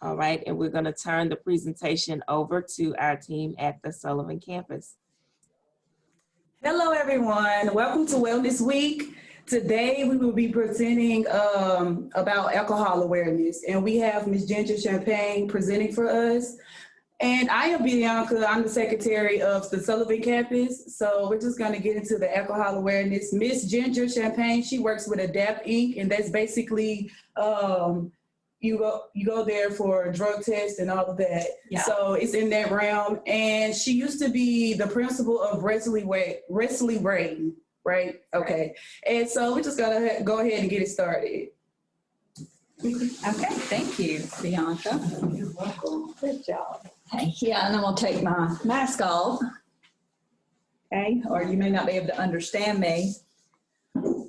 All right, and we're going to turn the presentation over to our team at the Sullivan campus. Hello, everyone. Welcome to Wellness Week. Today, we will be presenting about alcohol awareness, and we have Ms. Ginger Champagne presenting for us. And I am Bianca. I'm the secretary of the Sullivan campus. So we're just going to get into the alcohol awareness. Ms. Ginger Champagne, she works with Adapt Inc., and that's basically you go there for a drug test and all of that. Yeah. So it's in that realm. And she used to be the principal of Wesley Ray, right? Okay. And so we're just going to go ahead and get it started. Okay, thank you, Bianca. You're welcome. Good job. Hey, yeah, and I'm going to take my mask off. Okay, or you may not be able to understand me.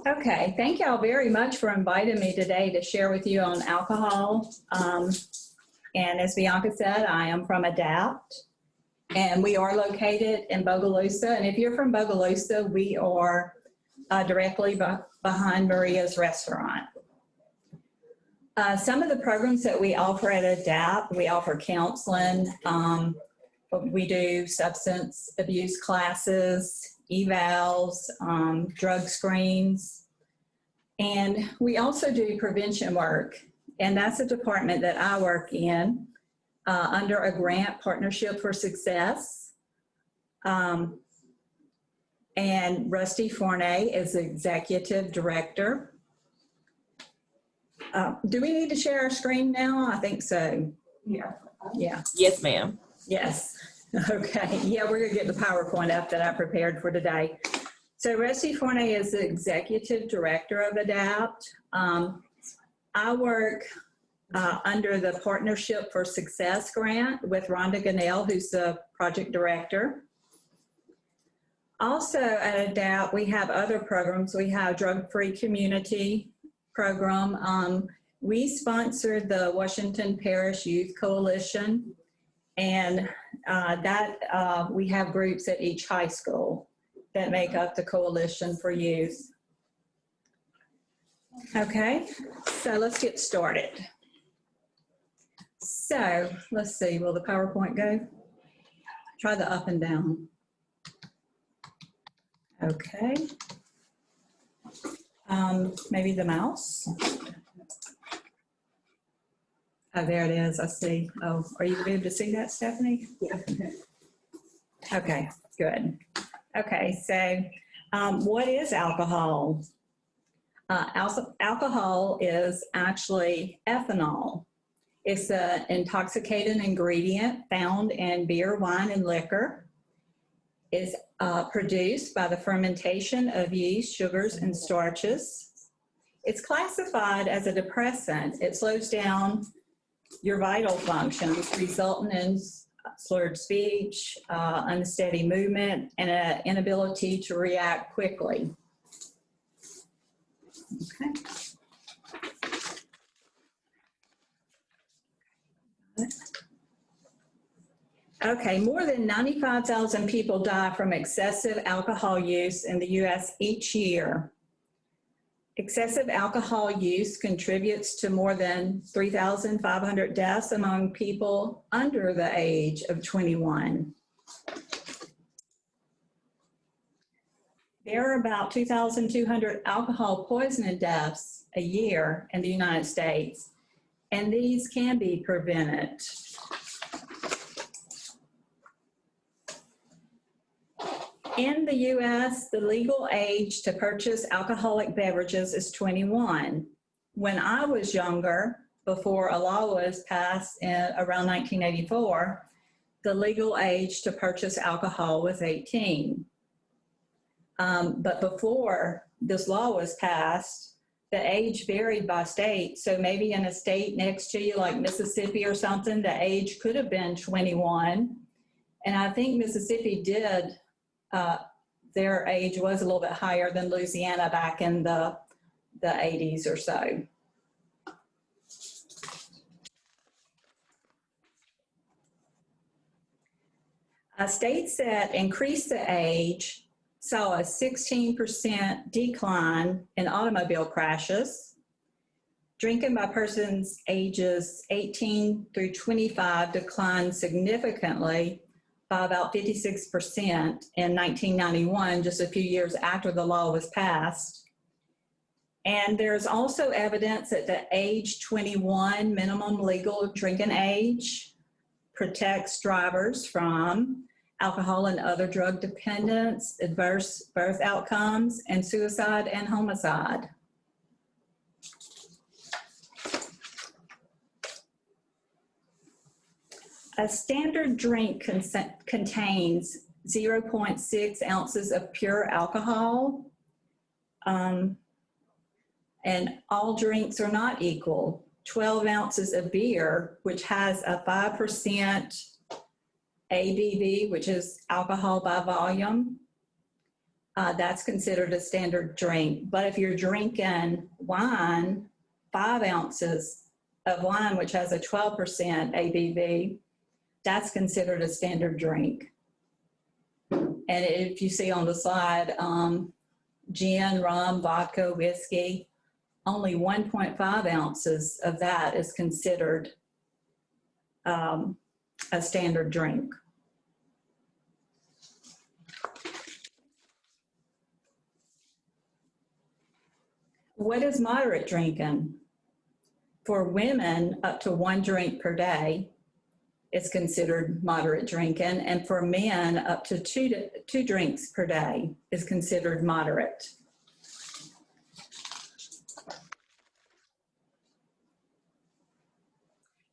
Okay, thank y'all very much for inviting me today to share with you on alcohol. And as Bianca said, I am from Adapt, and we are located in Bogalusa. And if you're from Bogalusa, we are directly behind Maria's restaurant. Some of the programs that we offer at Adapt, we offer counseling, we do substance abuse classes, evals, drug screens, and we also do prevention work. And that's a department that I work in under a grant, Partnership for Success. And Rusty Forney is the executive director. Do we need to share our screen now? I think so. Yeah. Yeah. Yes, ma'am. Yes. Okay. Yeah, we're going to get the PowerPoint up that I prepared for today. So Rusty Forney is the executive director of Adapt. I work under the Partnership for Success grant with Rhonda Gannell, who's the project director. Also at Adapt, we have other programs. We have Drug-Free Community program. We sponsor the Washington Parish Youth Coalition, and we have groups at each high school that make up the Coalition for Youth. Okay, so let's get started. So let's see, will the PowerPoint go? Try the up and down. Okay. Maybe the mouse. Oh, there it is. I see. Oh, are you able to see that, Stephanie? Yeah. Okay, good. Okay, so what is alcohol? Alcohol is actually ethanol. It's an intoxicating ingredient found in beer, wine, and liquor. It's produced by the fermentation of yeast, sugars, and starches. It's classified as a depressant. It slows down your vital functions, resulting in slurred speech, unsteady movement, and an inability to react quickly. Okay. Okay, more than 95,000 people die from excessive alcohol use in the U.S. each year. Excessive alcohol use contributes to more than 3,500 deaths among people under the age of 21. There are about 2,200 alcohol poisoning deaths a year in the United States, and these can be prevented. In the U.S., the legal age to purchase alcoholic beverages is 21. When I was younger, before a law was passed in around 1984, the legal age to purchase alcohol was 18. But before this law was passed, the age varied by state. So maybe in a state next to you, like Mississippi or something, the age could have been 21. And I think Mississippi did. Their age was a little bit higher than Louisiana back in the 80s or so. States that increased the age saw a 16% decline in automobile crashes, Drinking by persons ages 18 through 25 declined significantly by about 56% in 1991, just a few years after the law was passed. And there's also evidence that the age 21 minimum legal drinking age protects drivers from alcohol and other drug dependence, adverse birth outcomes, and suicide and homicide. A standard drink contains 0.6 ounces of pure alcohol, and all drinks are not equal. 12 ounces of beer, which has a 5% ABV, which is alcohol by volume, that's considered a standard drink. But if you're drinking wine, 5 ounces of wine, which has a 12% ABV, that's considered a standard drink. And if you see on the slide, gin, rum, vodka, whiskey, only 1.5 ounces of that is considered a standard drink. What is moderate drinking? For women, up to 1 drink per day is considered moderate drinking, and for men, up to two drinks per day is considered moderate.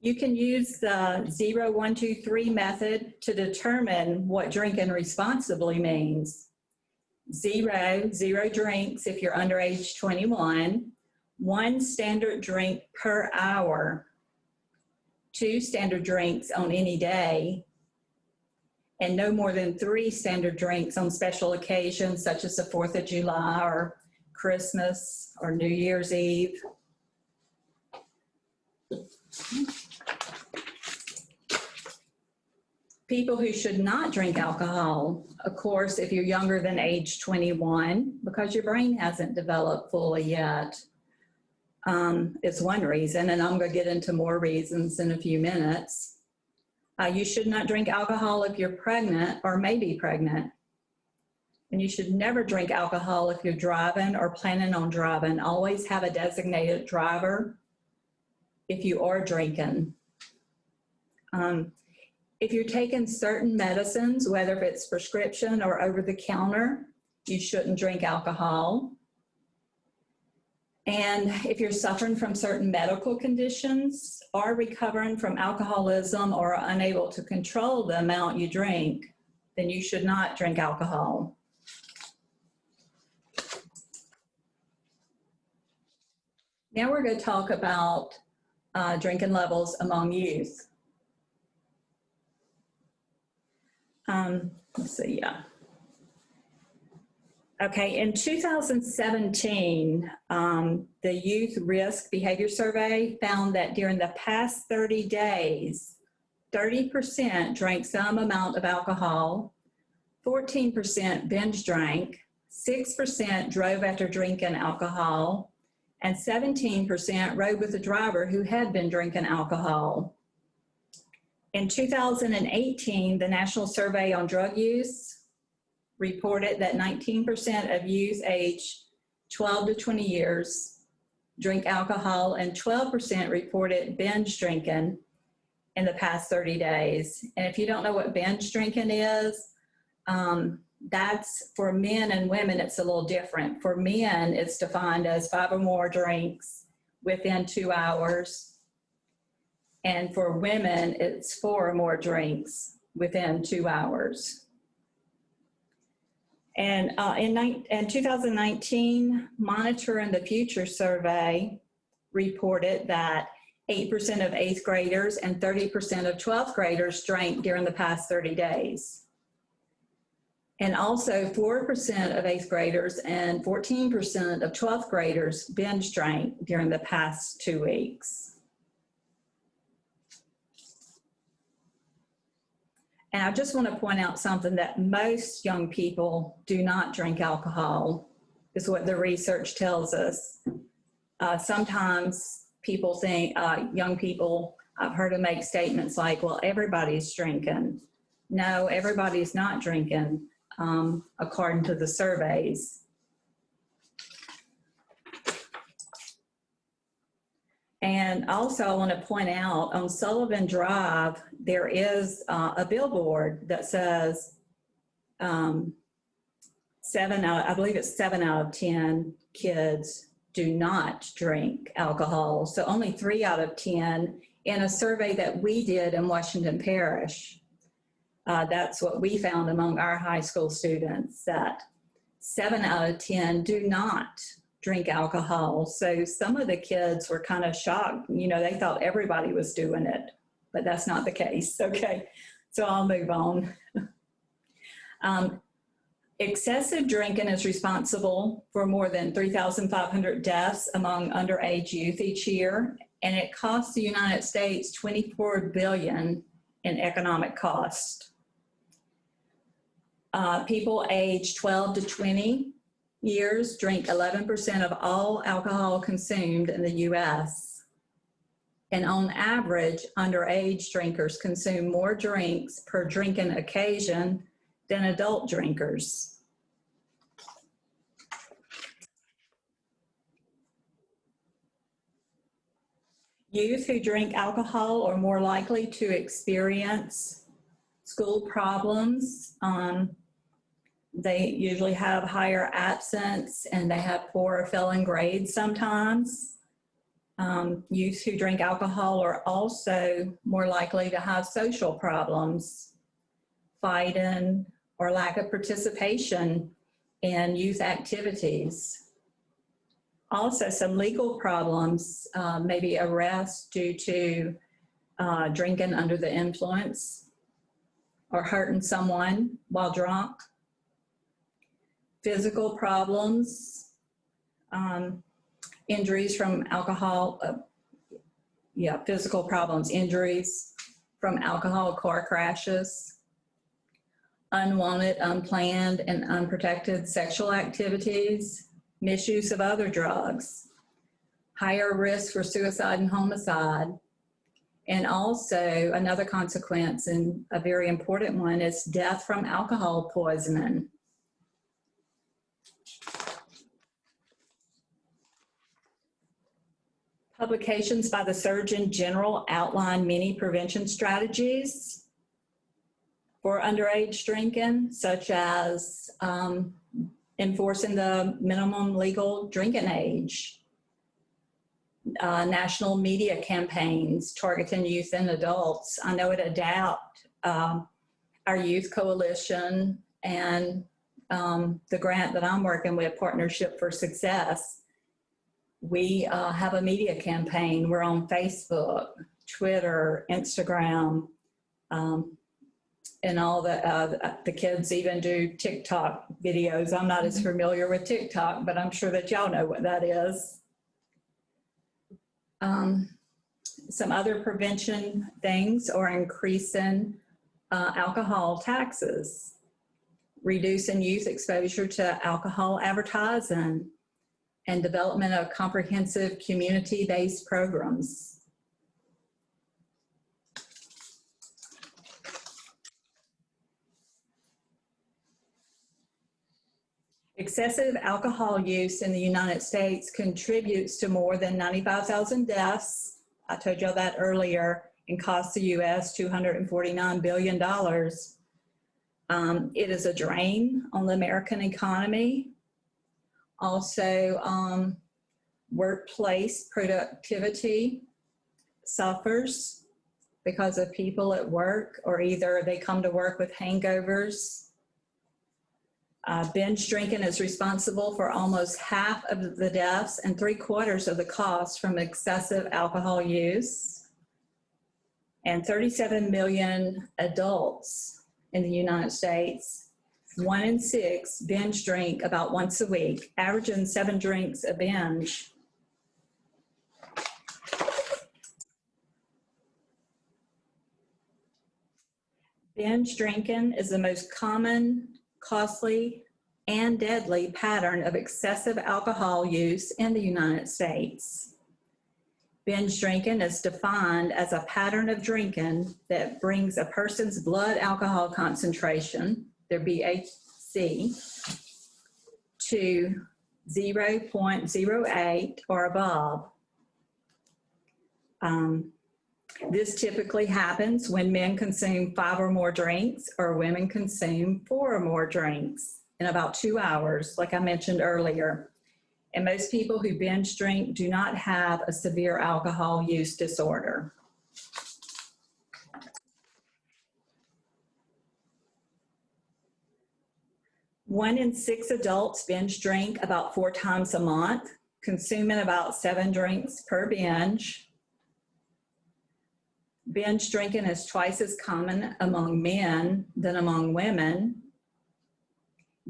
You can use the 0, 1, 2, 3 method to determine what drinking responsibly means. 0 drinks if you're under age 21, 1 standard drink per hour, 2 standard drinks on any day, and no more than 3 standard drinks on special occasions such as the 4th of July or Christmas or New Year's Eve. People who should not drink alcohol, of course, if you're younger than age 21, because your brain hasn't developed fully yet, is one reason, and I'm going to get into more reasons in a few minutes. You should not drink alcohol if you're pregnant or may be pregnant. And you should never drink alcohol if you're driving or planning on driving. Always have a designated driver if you are drinking. If you're taking certain medicines, whether it's prescription or over the counter, you shouldn't drink alcohol. And if you're suffering from certain medical conditions or recovering from alcoholism or are unable to control the amount you drink, then you should not drink alcohol. Now we're going to talk about drinking levels among youth. Let's see, yeah. Okay, in 2017, the Youth Risk Behavior Survey found that during the past 30 days, 30% drank some amount of alcohol, 14% binge drank, 6% drove after drinking alcohol, and 17% rode with a driver who had been drinking alcohol. In 2018, the National Survey on Drug Use reported that 19% of youth aged 12 to 20 years drink alcohol, and 12% reported binge drinking in the past 30 days. And if you don't know what binge drinking is, that's for men and women, it's a little different. For men, it's defined as 5 or more drinks within 2 hours. And for women, it's 4 or more drinks within 2 hours. And in 2019, Monitoring the Future survey reported that 8% of 8th graders and 30% of 12th graders drank during the past 30 days. And also 4% of 8th graders and 14% of 12th graders binge drank during the past 2 weeks. And I just want to point out something, that most young people do not drink alcohol, is what the research tells us. Sometimes people think, young people, I've heard them make statements like, well, everybody's drinking. No, everybody's not drinking, according to the surveys. And also I want to point out on Sullivan Drive, there is a billboard that says I believe it's 7 out of 10 kids do not drink alcohol. So only 3 out of 10 in a survey that we did in Washington Parish. That's what we found among our high school students, that 7 out of 10 do not drink alcohol. So some of the kids were kind of shocked. You know, they thought everybody was doing it, but that's not the case. Okay, so I'll move on. Excessive drinking is responsible for more than 3,500 deaths among underage youth each year, and it costs the United States $24 billion in economic cost. People aged 12 to 20 years drink 11% of all alcohol consumed in the U.S. And on average, underage drinkers consume more drinks per drinking occasion than adult drinkers. Youth who drink alcohol are more likely to experience school problems. They usually have higher absence and they have poorer failing grades sometimes. Youth who drink alcohol are also more likely to have social problems, fighting, or lack of participation in youth activities. Also, some legal problems, maybe arrest due to drinking under the influence or hurting someone while drunk. Physical problems, injuries from alcohol, physical problems, injuries from alcohol, car crashes, unwanted, unplanned, and unprotected sexual activities, misuse of other drugs, higher risk for suicide and homicide, and also another consequence, and a very important one, is death from alcohol poisoning. Publications by the Surgeon General outline many prevention strategies for underage drinking, such as enforcing the minimum legal drinking age, national media campaigns targeting youth and adults. I know at ADAPT, our youth coalition and the grant that I'm working with, Partnership for Success, we have a media campaign. We're on Facebook, Twitter, Instagram, and all the kids even do TikTok videos. I'm not as familiar with TikTok, but I'm sure that y'all know what that is. Some other prevention things are increasing alcohol taxes, reducing youth exposure to alcohol advertising, and development of comprehensive community-based programs. Excessive alcohol use in the United States contributes to more than 95,000 deaths. I told y'all that earlier, and costs the U.S. $249 billion. It is a drain on the American economy. Also, workplace productivity suffers because of people at work, or either they come to work with hangovers. Binge drinking is responsible for almost half of the deaths and 3/4 of the costs from excessive alcohol use. And 37 million adults in the United States, 1 in 6 binge drink about once a week, averaging 7 drinks a binge. Binge drinking is the most common, costly, and deadly pattern of excessive alcohol use in the United States. Binge drinking is defined as a pattern of drinking that brings a person's blood alcohol concentration, their BAC, to 0.08 or above. This typically happens when men consume 5 or more drinks or women consume 4 or more drinks in about 2 hours, like I mentioned earlier. And most people who binge drink do not have a severe alcohol use disorder. One in 6 adults binge drink about 4 times a month, consuming about 7 drinks per binge. Binge drinking is twice as common among men than among women.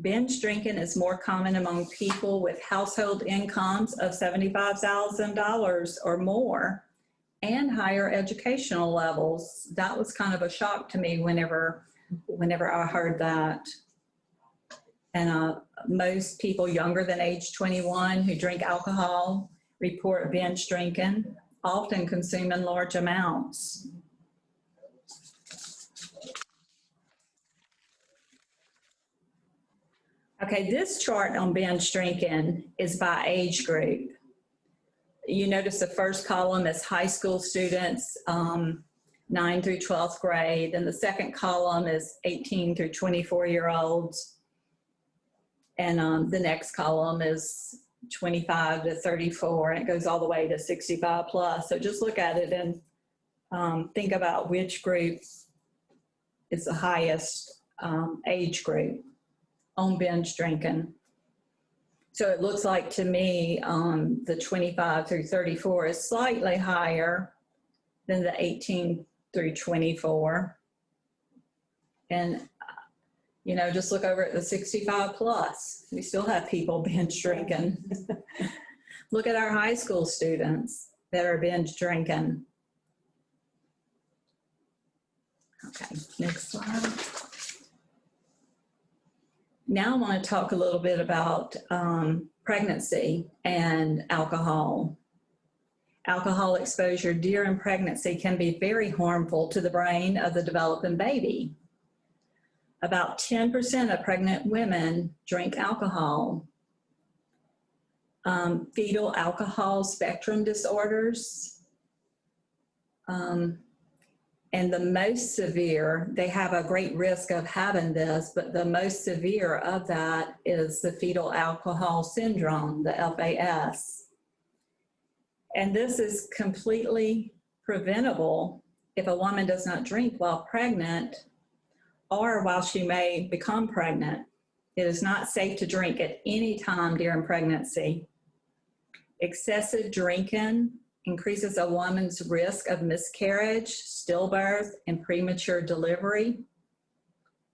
Binge drinking is more common among people with household incomes of $75,000 or more and higher educational levels. That was kind of a shock to me whenever I heard that. And most people younger than age 21 who drink alcohol report binge drinking, often consuming large amounts. Okay, this chart on binge drinking is by age group. You notice the first column is high school students, 9 through 12th grade, and the second column is 18 through 24-year-olds, and the next column is 25 to 34, and it goes all the way to 65 plus. So just look at it and think about which group is the highest age group on binge drinking. So it looks like to me the 25 through 34 is slightly higher than the 18 through 24. And, you know, just look over at the 65 plus. We still have people binge drinking. Look at our high school students that are binge drinking. Okay, next slide. Now I want to talk a little bit about pregnancy and alcohol. Alcohol exposure during pregnancy can be very harmful to the brain of the developing baby. About 10% of pregnant women drink alcohol. Fetal alcohol spectrum disorders. And the most severe, they have a great risk of having this, but the most severe of that is the fetal alcohol syndrome, the FAS. And this is completely preventable if a woman does not drink while pregnant or while she may become pregnant. It is not safe to drink at any time during pregnancy. Excessive drinking increases a woman's risk of miscarriage, stillbirth, and premature delivery.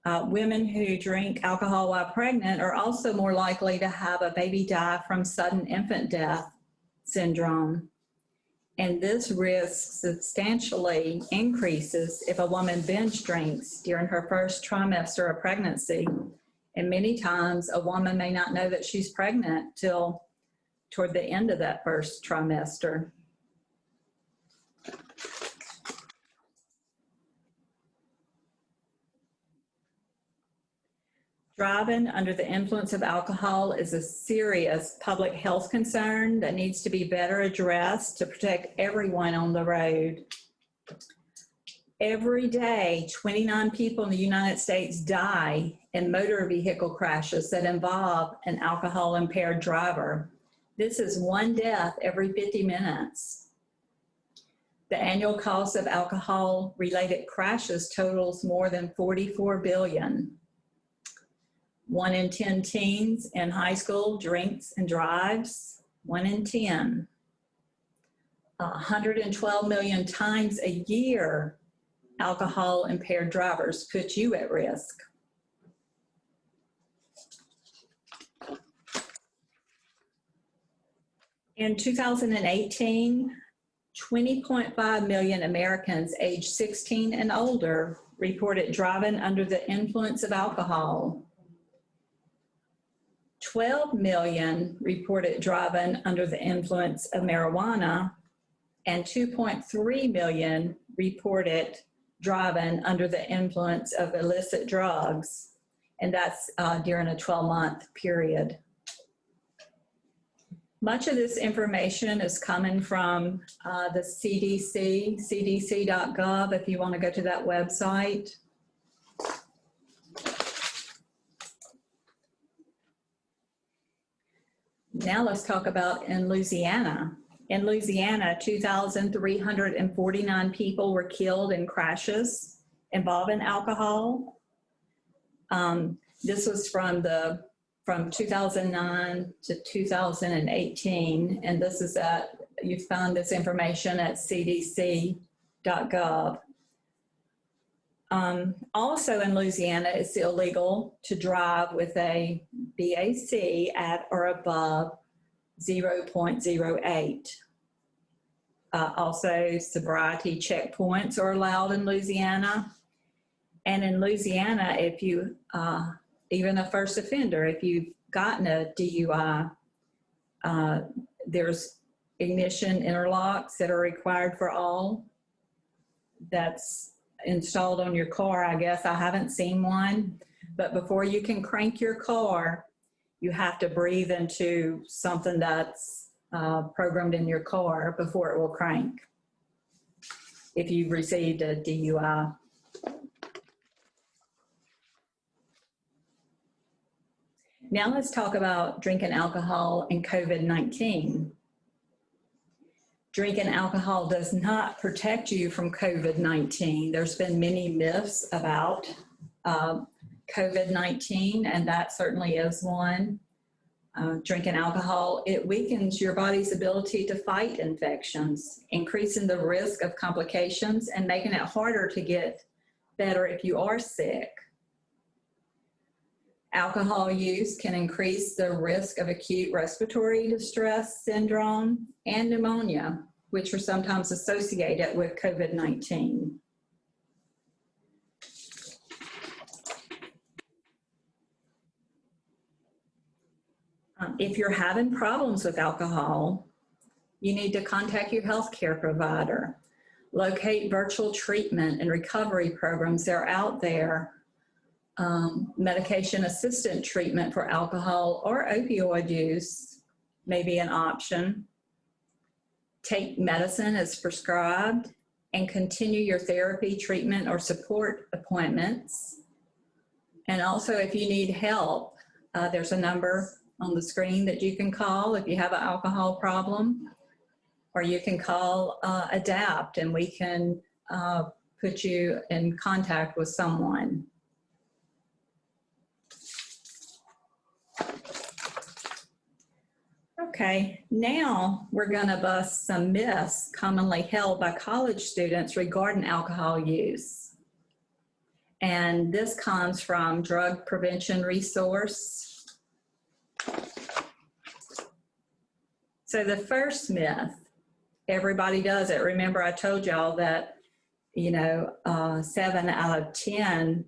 Women who drink alcohol while pregnant are also more likely to have a baby die from sudden infant death syndrome. And this risk substantially increases if a woman binge drinks during her first trimester of pregnancy. And many times a woman may not know that she's pregnant till toward the end of that first trimester. Driving under the influence of alcohol is a serious public health concern that needs to be better addressed to protect everyone on the road. Every day, 29 people in the United States die in motor vehicle crashes that involve an alcohol-impaired driver. This is 1 death every 50 minutes. The annual cost of alcohol-related crashes totals more than $44 billion. 1 in 10 teens in high school drinks and drives, 1 in 10. 112 million times a year, alcohol-impaired drivers put you at risk. In 2018, 20.5 million Americans aged 16 and older reported driving under the influence of alcohol. 12 million reported driving under the influence of marijuana, and 2.3 million reported driving under the influence of illicit drugs, and that's during a 12-month period. Much of this information is coming from the CDC, cdc.gov, if you want to go to that website. Now let's talk about in Louisiana. In Louisiana, 2,349 people were killed in crashes involving alcohol. This was from 2009 to 2018, and this is you found this information at cdc.gov. Also in Louisiana, it's illegal to drive with a BAC at or above 0.08. Also, sobriety checkpoints are allowed in Louisiana. And in Louisiana, if you, even a first offender, if you've gotten a DUI, there's ignition interlocks that are required for all. That's installed on your car, I guess. I haven't seen one, but before you can crank your car, you have to breathe into something that's programmed in your car before it will crank if you've received a DUI. Now let's talk about drinking alcohol and COVID-19. Drinking alcohol does not protect you from COVID-19. There's been many myths about COVID-19, and that certainly is one. Drinking alcohol, it weakens your body's ability to fight infections, increasing the risk of complications and making it harder to get better if you are sick. Alcohol use can increase the risk of acute respiratory distress syndrome and pneumonia, which are sometimes associated with COVID-19. If you're having problems with alcohol, you need to contact your healthcare provider. Locate virtual treatment and recovery programs that are out there. Medication assisted treatment for alcohol or opioid use may be an option. Take medicine as prescribed and continue your therapy, treatment, or support appointments. And also, if you need help, there's a number on the screen that you can call if you have an alcohol problem, or you can call ADAPT and we can put you in contact with someone. Okay, now we're going to bust some myths commonly held by college students regarding alcohol use. And this comes from Drug Prevention Resource. So the first myth, everybody does it. Remember, I told y'all that, 7 out of 10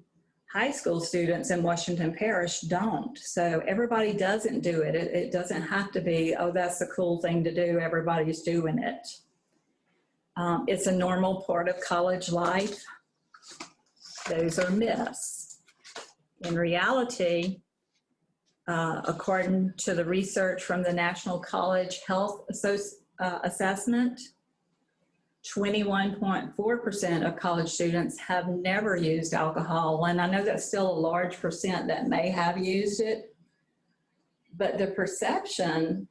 high school students in Washington Parish don't. So everybody doesn't do it. It doesn't have to be, oh, that's a cool thing to do. Everybody's doing it. It's a normal part of college life. Those are myths. In reality, according to the research from the National College Health Assessment, 21.4% of college students have never used alcohol. And I know that's still a large percent that may have used it, but the perception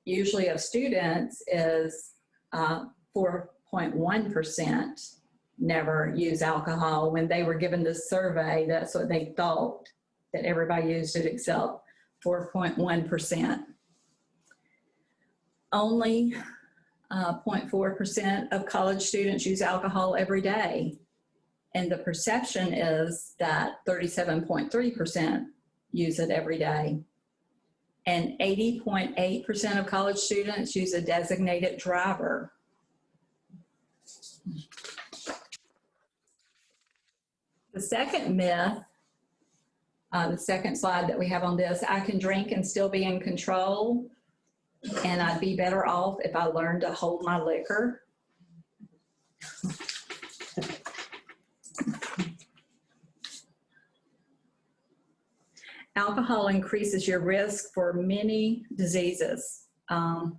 usually of students is 4.1% never use alcohol. When they were given this survey, that's what they thought, that everybody used it except 4.1%. Only 0.4% of college students use alcohol every day. And the perception is that 37.3% use it every day. And 80.8% of college students use a designated driver. The second myth, the second slide that we have on this, I can drink and still be in control, and I'd be better off if I learned to hold my liquor. Alcohol increases your risk for many diseases, and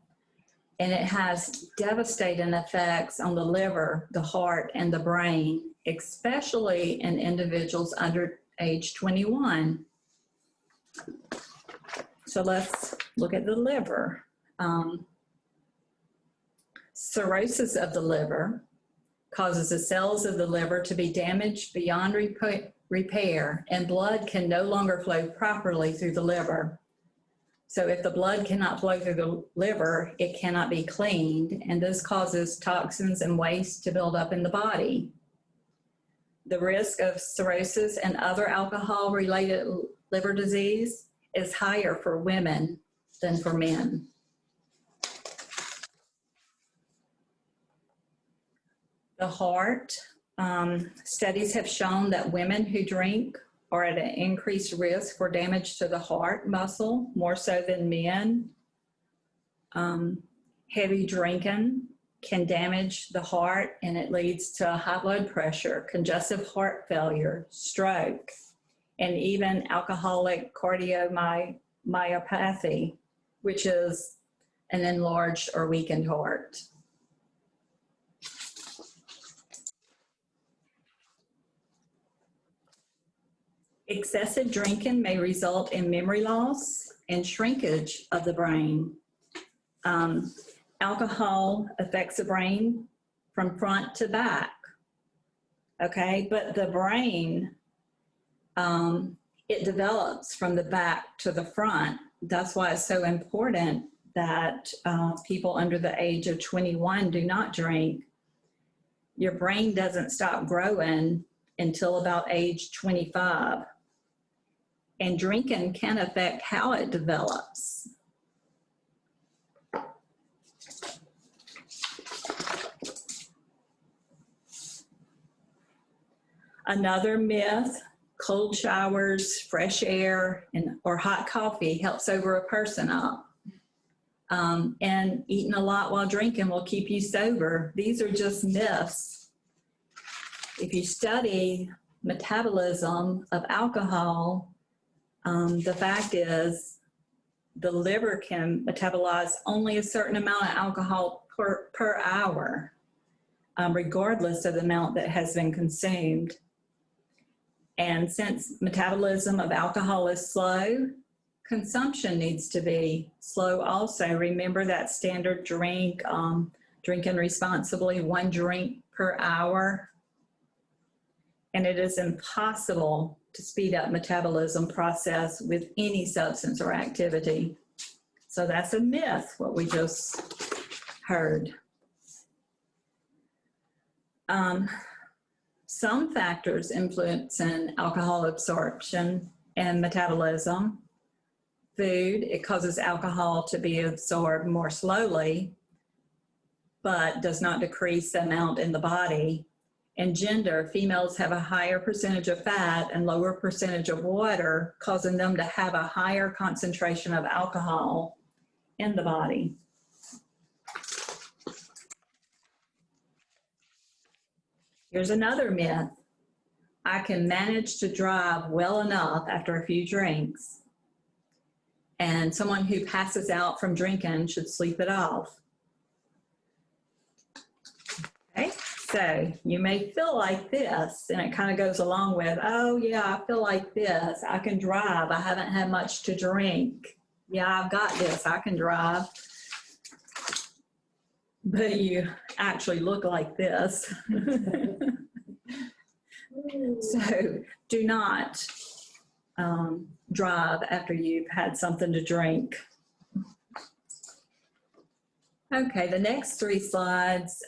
it has devastating effects on the liver, the heart, and the brain, especially in individuals under age 21. So let's look at the liver. Cirrhosis of the liver causes the cells of the liver to be damaged beyond repair, and blood can no longer flow properly through the liver. So if the blood cannot flow through the liver, it cannot be cleaned, and this causes toxins and waste to build up in the body. The risk of cirrhosis and other alcohol-related liver disease is higher for women than for men. The heart, studies have shown that women who drink are at an increased risk for damage to the heart muscle, more so than men. Heavy drinking can damage the heart, and it leads to high blood pressure, congestive heart failure, stroke, and even alcoholic cardiomyopathy, which is an enlarged or weakened heart. Excessive drinking may result in memory loss and shrinkage of the brain. Alcohol affects the brain from front to back, okay? But the brain, it develops from the back to the front. That's why it's so important that people under the age of 21 do not drink. Your brain doesn't stop growing until about age 25. And drinking can affect how it develops. Another myth, cold showers, fresh air, or hot coffee help sober a person up. And eating a lot while drinking will keep you sober. These are just myths. If you study metabolism of alcohol, the fact is the liver can metabolize only a certain amount of alcohol per hour, regardless of the amount that has been consumed. And since metabolism of alcohol is slow, consumption needs to be slow also. Remember that standard drink, drinking responsibly, 1 drink per hour. And it is impossible to speed up metabolism process with any substance or activity. So that's a myth, what we just heard. Some factors influencing alcohol absorption and metabolism. Food, it causes alcohol to be absorbed more slowly, but does not decrease the amount in the body. And gender, females have a higher percentage of fat and lower percentage of water, causing them to have a higher concentration of alcohol in the body. Here's another myth. I can manage to drive well enough after a few drinks. And someone who passes out from drinking should sleep it off. Okay, so you may feel like this, and it kind of goes along with, oh yeah, I feel like this. I can drive. I haven't had much to drink. Yeah, I've got this. I can drive. But you actually look like this. So do not drive after you've had something to drink. Okay, the next 3 slides,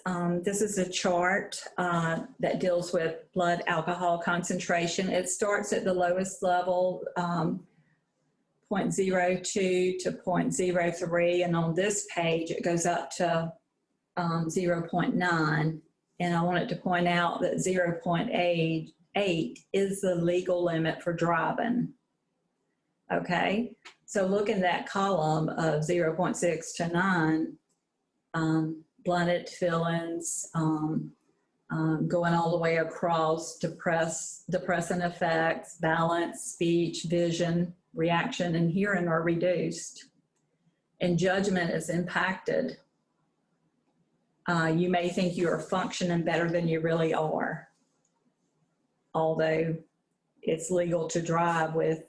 this is a chart that deals with blood alcohol concentration. It starts at the lowest level, 0.02 to 0.03, and on this page it goes up to 0.9. And I wanted to point out that 0.8 is the legal limit for driving. Okay, so look in that column of 0.6 to 9, blunted fillings, going all the way across depressant effects, balance, speech, vision, reaction, and hearing are reduced. And judgment is impacted. You may think you are functioning better than you really are, although it's legal to drive with,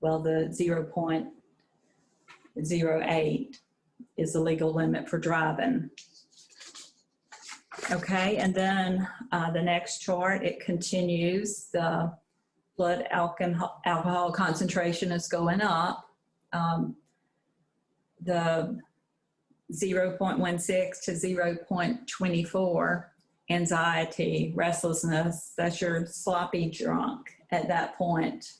well, the 0.08 is the legal limit for driving. Okay, and then the next chart, it continues. The blood alcohol concentration is going up. The 0.16 to 0.24, anxiety, restlessness, that's your sloppy drunk at that point.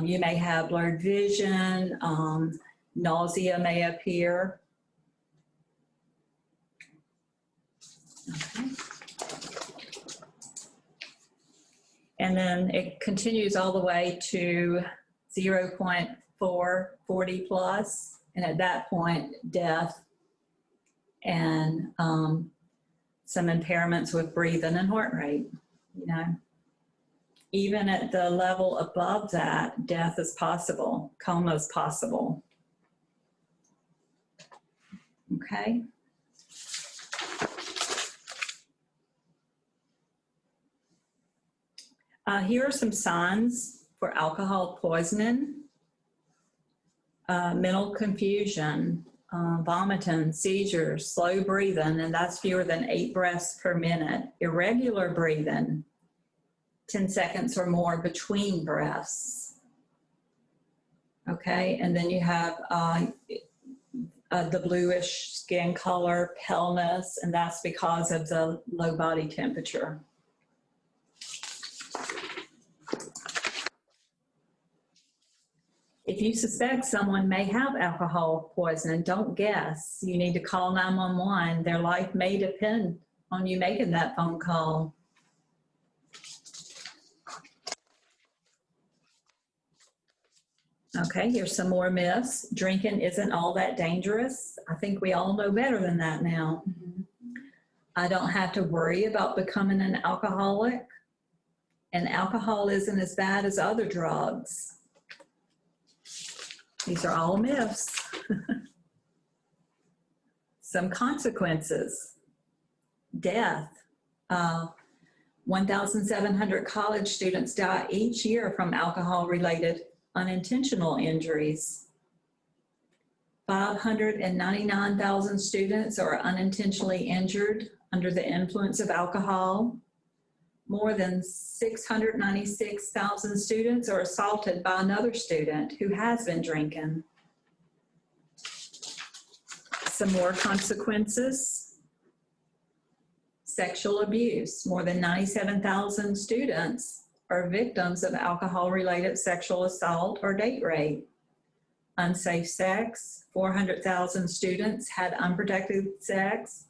You may have blurred vision, nausea may appear. Okay. And then it continues all the way to 0.4, 40 plus, and at that point, death and some impairments with breathing and heart rate, you know. Even at the level above that, death is possible, coma is possible. Okay. Here are some signs for alcohol poisoning. Mental confusion, vomiting, seizures, slow breathing, and that's fewer than 8 breaths per minute. Irregular breathing, 10 seconds or more between breaths. Okay, and then you have the bluish skin color, paleness, and that's because of the low body temperature. If you suspect someone may have alcohol poisoning, don't guess. You need to call 911. Their life may depend on you making that phone call. Okay, here's some more myths. Drinking isn't all that dangerous. I think we all know better than that now. Mm-hmm. I don't have to worry about becoming an alcoholic. And alcohol isn't as bad as other drugs. These are all myths. Some consequences. Death. 1,700 college students die each year from alcohol-related unintentional injuries. 599,000 students are unintentionally injured under the influence of alcohol. More than 696,000 students are assaulted by another student who has been drinking. Some more consequences. Sexual abuse. More than 97,000 students are victims of alcohol-related sexual assault or date rape. Unsafe sex. 400,000 students had unprotected sex.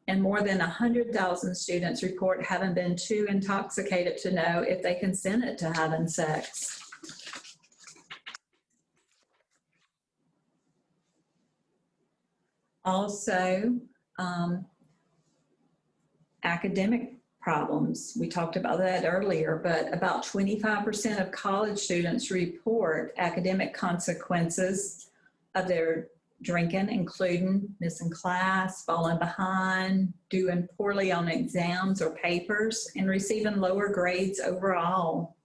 And more than 100,000 students report having been too intoxicated to know if they consented to having sex. Also, academic problems. We talked about that earlier, but about 25% of college students report academic consequences of their drinking, including missing class, falling behind, doing poorly on exams or papers, and receiving lower grades overall.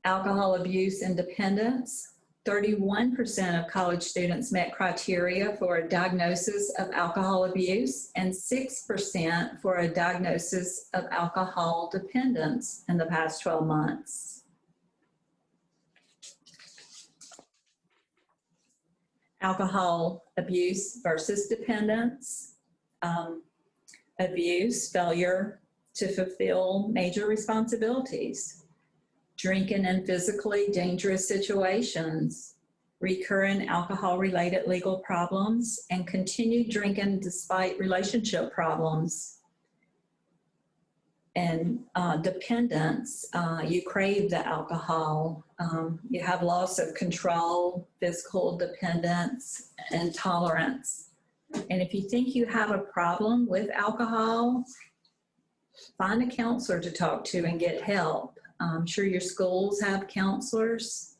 Alcohol abuse and dependence. 31% of college students met criteria for a diagnosis of alcohol abuse and 6% for a diagnosis of alcohol dependence in the past 12 months. Alcohol abuse versus dependence. Abuse, failure to fulfill major responsibilities. Drinking in physically dangerous situations. Recurrent alcohol-related legal problems, and continued drinking despite relationship problems. And dependence, you crave the alcohol. You have loss of control, physical dependence, and tolerance. And if you think you have a problem with alcohol, find a counselor to talk to and get help. I'm sure your schools have counselors.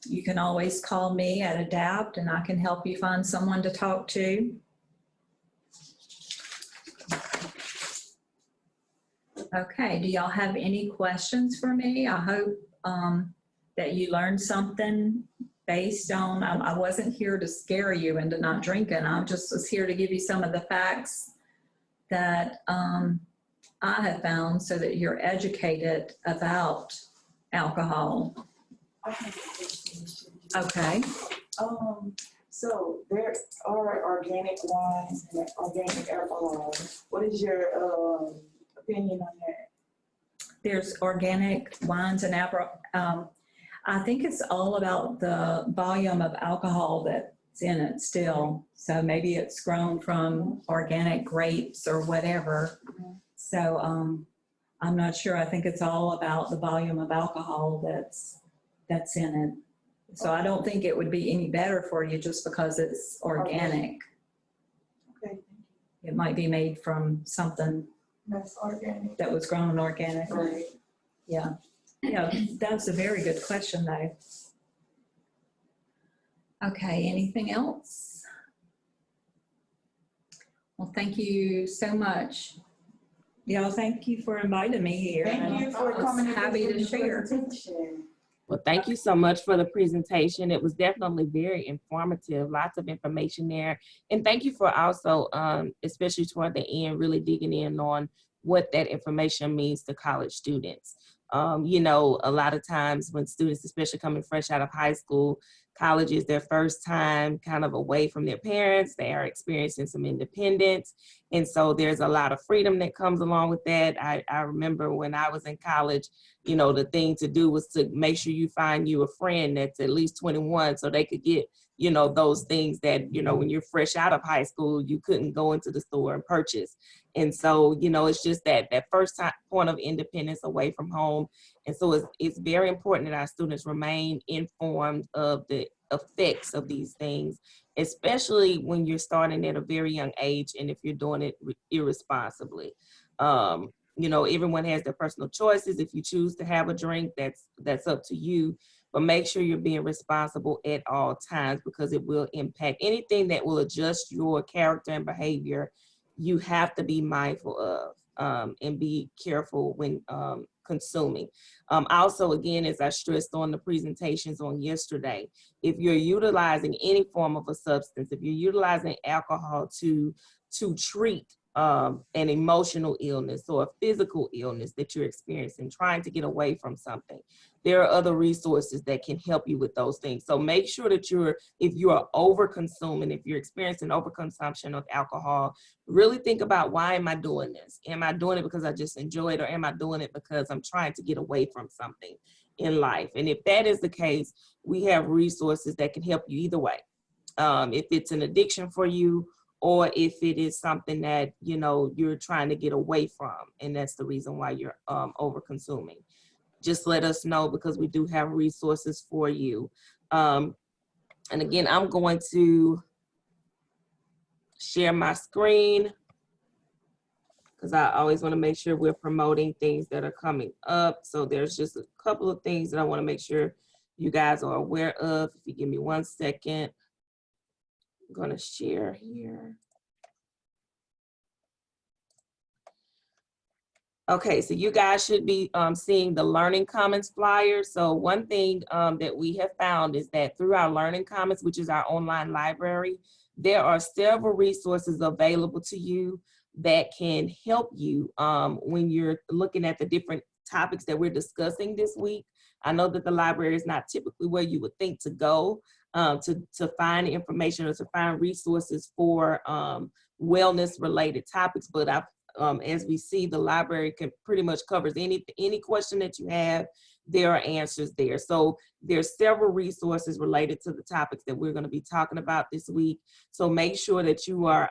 You can always call me at ADAPT and I can help you find someone to talk to. Okay, do y'all have any questions for me? I hope that you learned something based on, I wasn't here to scare you into not drinking. I just was here to give you some of the facts that I have found so that you're educated about alcohol. Okay. So there are organic wines and organic alcohol. What is your opinion on that? There's organic wines and alcohol. I think it's all about the volume of alcohol that's in it still. So maybe it's grown from organic grapes or whatever. So I'm not sure. I think it's all about the volume of alcohol that's in it. So I don't think it would be any better for you just because it's organic. Okay. It might be made from something That's organic. that was grown organically. Right. Yeah. Yeah, that's a very good question though. Okay, anything else? Well, thank you so much. Y'all, thank you for inviting me here. Thank you for coming in. Happy to share. Well, thank you so much for the presentation. It was definitely very informative, lots of information there. And thank you for also, especially toward the end, really digging in on what that information means to college students. You know, a lot of times when students, especially coming fresh out of high school, college is their first time kind of away from their parents. They are experiencing some independence. And so there's a lot of freedom that comes along with that. I remember when I was in college, you know, the thing to do was to make sure you find you a friend that's at least 21 so they could get, you know, those things that, you know, when you're fresh out of high school, you couldn't go into the store and purchase. And so, you know, it's just that first point of independence away from home. And so it's very important that our students remain informed of the effects of these things, especially when you're starting at a very young age and if you're doing it irresponsibly. You know, everyone has their personal choices. If you choose to have a drink, that's up to you. But make sure you're being responsible at all times because it will impact anything that will adjust your character and behavior. You have to be mindful of and be careful when consuming. Also, again, as I stressed on the presentations on yesterday, if you're utilizing any form of a substance, if you're utilizing alcohol to treat an emotional illness or a physical illness that you're experiencing, trying to get away from something, there are other resources that can help you with those things. So make sure that if you are over consuming, if you're experiencing overconsumption of alcohol, really think about, why am I doing this? Am I doing it because I just enjoy it, or am I doing it because I'm trying to get away from something in life? And if that is the case, we have resources that can help you either way. If it's an addiction for you, or if it is something that, you know, you're trying to get away from, and that's the reason why you're over consuming. Just let us know because we do have resources for you. And again, I'm going to share my screen because I always want to make sure we're promoting things that are coming up. So there's just a couple of things that I want to make sure you guys are aware of. If you give me 1 second. I'm going to share here. Okay, so you guys should be seeing the Learning Commons flyer. So one thing that we have found is that through our Learning Commons, which is our online library, there are several resources available to you that can help you when you're looking at the different topics that we're discussing this week. I know that the library is not typically where you would think to go to find information or to find resources for wellness related topics, but as we see, the library can pretty much covers any question that you have. There are answers there. So there's several resources related to the topics that we're going to be talking about this week. So make sure that you are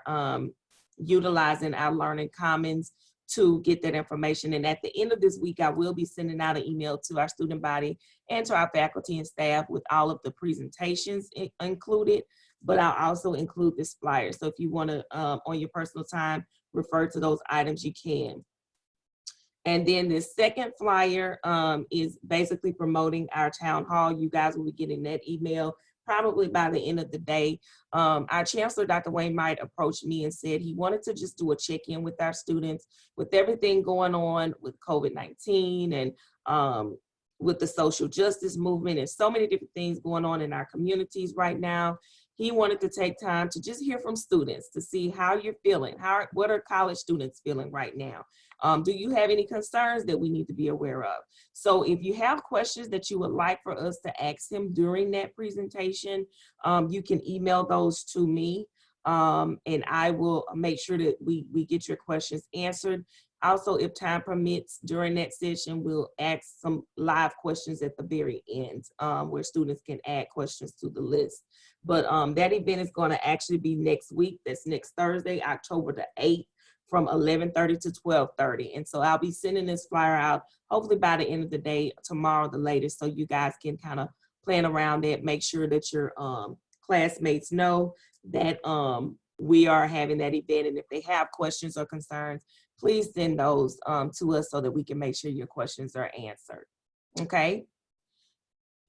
utilizing our Learning Commons to get that information. And at the end of this week, I will be sending out an email to our student body and to our faculty and staff with all of the presentations included. but I'll also include this flyer. So if you want to, on your personal time, refer to those items, you can. And then the second flyer is basically promoting our town hall. You guys will be getting that email probably by the end of the day. Our chancellor, Dr. Wayne Might, approached me and said he wanted to just do a check-in with our students with everything going on with COVID-19 and with the social justice movement and so many different things going on in our communities right now. He wanted to take time to just hear from students to see how you're feeling. What are college students feeling right now? Do you have any concerns that we need to be aware of? So if you have questions that you would like for us to ask him during that presentation, you can email those to me, and I will make sure that we get your questions answered. Also, if time permits, during that session, we'll ask some live questions at the very end, where students can add questions to the list. But that event is going to actually be next week. That's next Thursday, October the 8th, from 11:30 to 12:30. And so I'll be sending this flyer out hopefully by the end of the day, tomorrow the latest, so you guys can kind of plan around it. Make sure that your classmates know that we are having that event. And if they have questions or concerns, please send those to us so that we can make sure your questions are answered. Okay.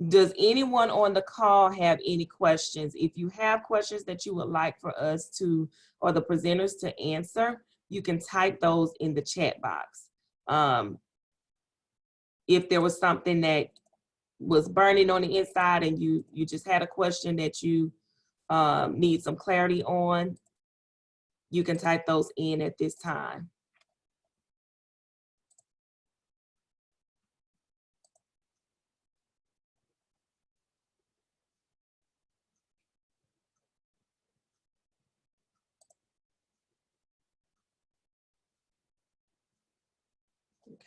Does anyone on the call have any questions? If you have questions that you would like for us to, or the presenters to answer, you can type those in the chat box. If there was something that was burning on the inside and you just had a question that you need some clarity on, you can type those in at this time.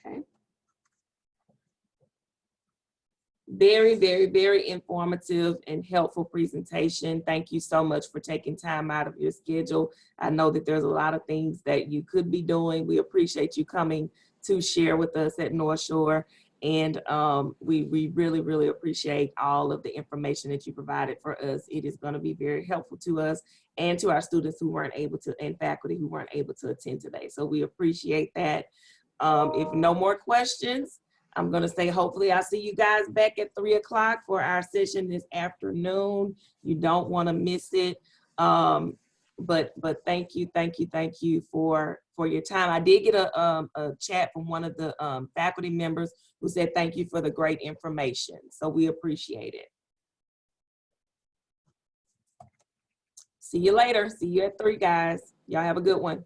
Okay. Very, very, very informative and helpful presentation. Thank you so much for taking time out of your schedule. I know that there's a lot of things that you could be doing. We appreciate you coming to share with us at Northshore. And we really, really appreciate all of the information that you provided for us. It is going to be very helpful to us and to our students who weren't able to, and faculty who weren't able to attend today. So we appreciate that. If no more questions, I'm going to say, hopefully I'll see you guys back at 3 o'clock for our session this afternoon. You don't want to miss it. But thank you for your time. I did get a chat from one of the faculty members who said thank you for the great information. So we appreciate it. See you later. See you at 3, guys. Y'all have a good one.